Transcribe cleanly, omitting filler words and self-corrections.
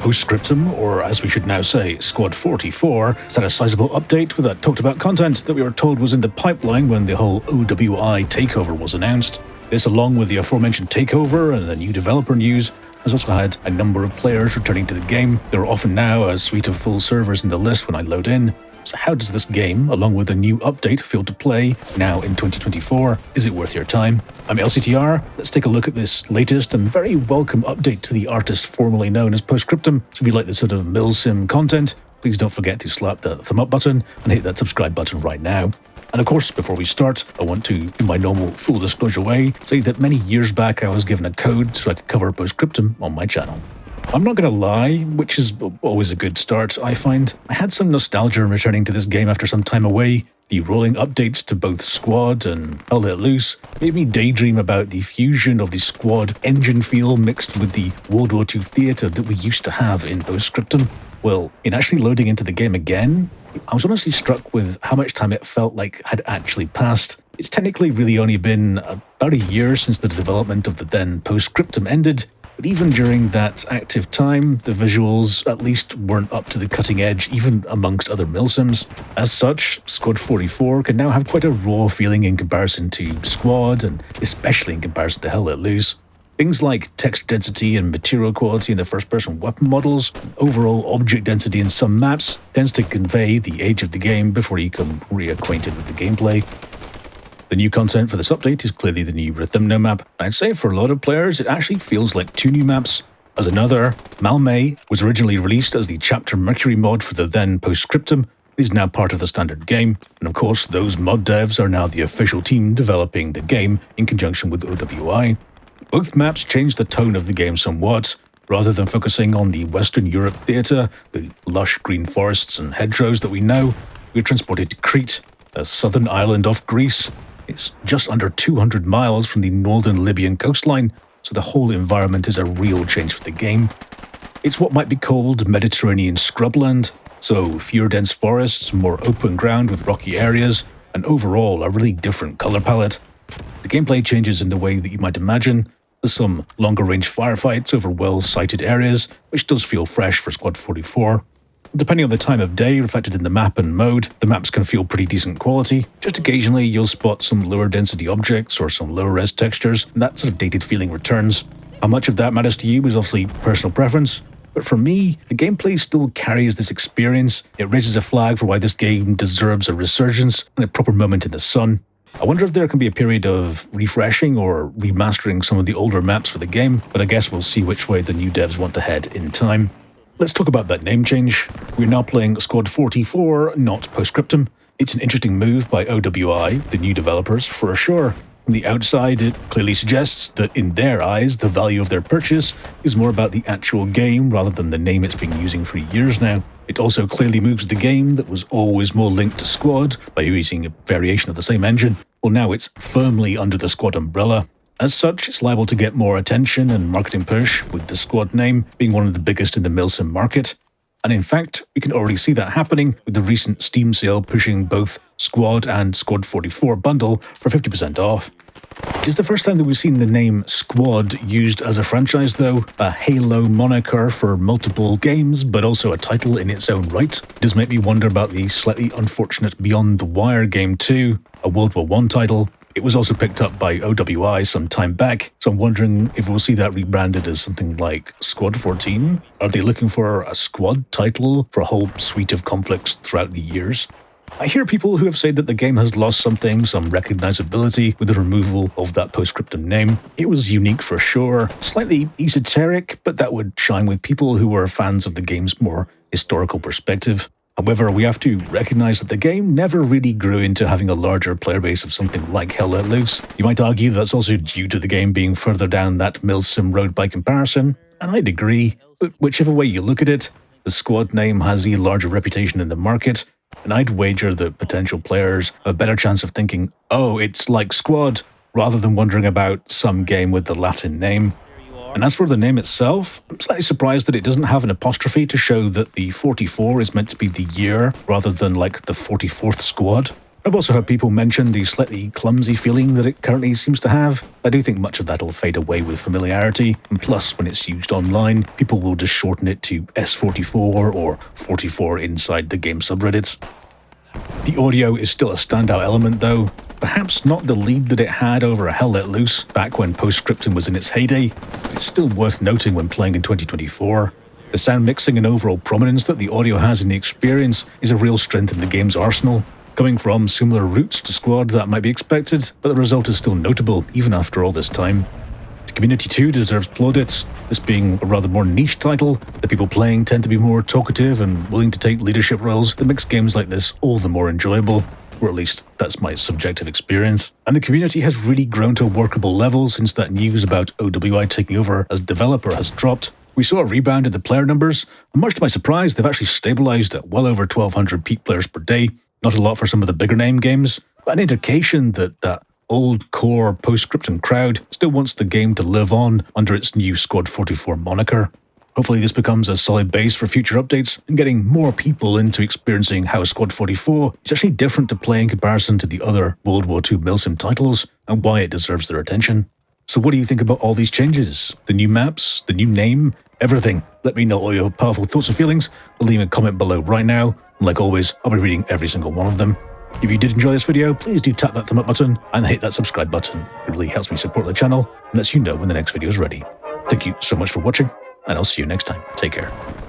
Post Scriptum, or as we should now say, Squad 44, has had a sizable update with that talked about content that we were told was in the pipeline when the whole OWI takeover was announced. This, along with the aforementioned takeover and the new developer news, has also had a number of players returning to the game. There are often now a suite of full servers in the list when I load in. So how does this game, along with a new update, feel to play now in 2024? Is it worth your time? I'm LCTR. Let's take a look at this latest and very welcome update to the artist formerly known as Post Scriptum. So if you like this sort of milsim content, please don't forget to slap the thumb up button and hit that subscribe button right now. And of course, before we start, I want to, in my normal full disclosure way, say that many years back I was given a code so I could cover Post Scriptum on my channel. I'm not going to lie, which is always a good start, I find. I had some nostalgia returning to this game after some time away. The rolling updates to both Squad and Hell Let Loose made me daydream about the fusion of the Squad engine feel mixed with the World War II theatre that we used to have in Post Scriptum. Well, in actually loading into the game again, I was honestly struck with how much time it felt like had actually passed. It's technically really only been about a year since the development of the then Post Scriptum ended, but even during that active time, the visuals at least weren't up to the cutting edge, even amongst other milsims. As such, Squad 44 can now have quite a raw feeling in comparison to Squad, and especially in comparison to Hell Let Loose. Things like texture density and material quality in the first-person weapon models, overall object density in some maps, tends to convey the age of the game before you become reacquainted with the gameplay. The new content for this update is clearly the new Rethymno map. I'd say for a lot of players, it actually feels like two new maps. As another, Malame was originally released as the Chapter Mercury mod for the then Post Scriptum, is now part of the standard game, and of course those mod devs are now the official team developing the game in conjunction with OWI. Both maps changed the tone of the game somewhat. Rather than focusing on the Western Europe theatre, the lush green forests and hedgerows that we know, we're transported to Crete, a southern island off Greece. It's just under 200 miles from the northern Libyan coastline, so the whole environment is a real change for the game. It's what might be called Mediterranean scrubland, so fewer dense forests, more open ground with rocky areas, and overall a really different colour palette. The gameplay changes in the way that you might imagine. There's some longer range firefights over well-sighted areas, which does feel fresh for Squad 44. Depending on the time of day reflected in the map and mode, the maps can feel pretty decent quality. Just occasionally you'll spot some lower density objects or some lower res textures, and that sort of dated feeling returns. How much of that matters to you is obviously personal preference, but for me, the gameplay still carries this experience. It raises a flag for why this game deserves a resurgence and a proper moment in the sun. I wonder if there can be a period of refreshing or remastering some of the older maps for the game, but I guess we'll see which way the new devs want to head in time. Let's talk about that name change. We're now playing Squad 44, not Post Scriptum. It's an interesting move by OWI, the new developers, for sure. From the outside, it clearly suggests that in their eyes, the value of their purchase is more about the actual game rather than the name it's been using for years now. It also clearly moves the game that was always more linked to Squad by using a variation of the same engine. Well, now it's firmly under the Squad umbrella. As such, it's liable to get more attention and marketing push, with the Squad name being one of the biggest in the milsim market. And in fact, we can already see that happening with the recent Steam sale pushing both Squad and Squad 44 bundle for 50% off. It is the first time that we've seen the name Squad used as a franchise though, a Halo moniker for multiple games, but also a title in its own right. It does make me wonder about the slightly unfortunate Beyond the Wire game too, a World War I title. It was also picked up by OWI some time back, so I'm wondering if we'll see that rebranded as something like Squad 14? Are they looking for a Squad title for a whole suite of conflicts throughout the years? I hear people who have said that the game has lost something, some recognizability, with the removal of that Post Scriptum name. It was unique for sure, slightly esoteric, but that would shine with people who were fans of the game's more historical perspective. However, we have to recognize that the game never really grew into having a larger player base of something like Hell Let Loose. You might argue that's also due to the game being further down that milsim road by comparison, and I'd agree, but whichever way you look at it, the Squad name has a larger reputation in the market, and I'd wager that potential players have a better chance of thinking, oh, it's like Squad, rather than wondering about some game with the Latin name. And as for the name itself, I'm slightly surprised that it doesn't have an apostrophe to show that the 44 is meant to be the year rather than like the 44th squad. I've also heard people mention the slightly clumsy feeling that it currently seems to have. I do think much of that will fade away with familiarity, and plus, when it's used online, people will just shorten it to S44 or 44 inside the game subreddits. The audio is still a standout element though, perhaps not the lead that it had over Hell Let Loose back when Post Scriptum was in its heyday, but it's still worth noting when playing in 2024. The sound mixing and overall prominence that the audio has in the experience is a real strength in the game's arsenal. Coming from similar roots to Squad, that might be expected, but the result is still notable even after all this time. The community too deserves plaudits. This being a rather more niche title, the people playing tend to be more talkative and willing to take leadership roles that makes games like this all the more enjoyable, or at least that's my subjective experience. And the community has really grown to a workable level since that news about OWI taking over as developer has dropped. We saw a rebound in the player numbers, and much to my surprise, they've actually stabilised at well over 1,200 peak players per day. Not a lot for some of the bigger name games, but an indication that that old core Post-Scriptum crowd still wants the game to live on under its new Squad 44 moniker. Hopefully this becomes a solid base for future updates and getting more people into experiencing how Squad 44 is actually different to play in comparison to the other World War II milsim titles and why it deserves their attention. So what do you think about all these changes? The new maps, the new name, everything? Let me know all your powerful thoughts and feelings. Leave a comment below right now. And like always, I'll be reading every single one of them. If you did enjoy this video, please do tap that thumb up button and hit that subscribe button. It really helps me support the channel and lets you know when the next video is ready. Thank you so much for watching, and I'll see you next time. Take care.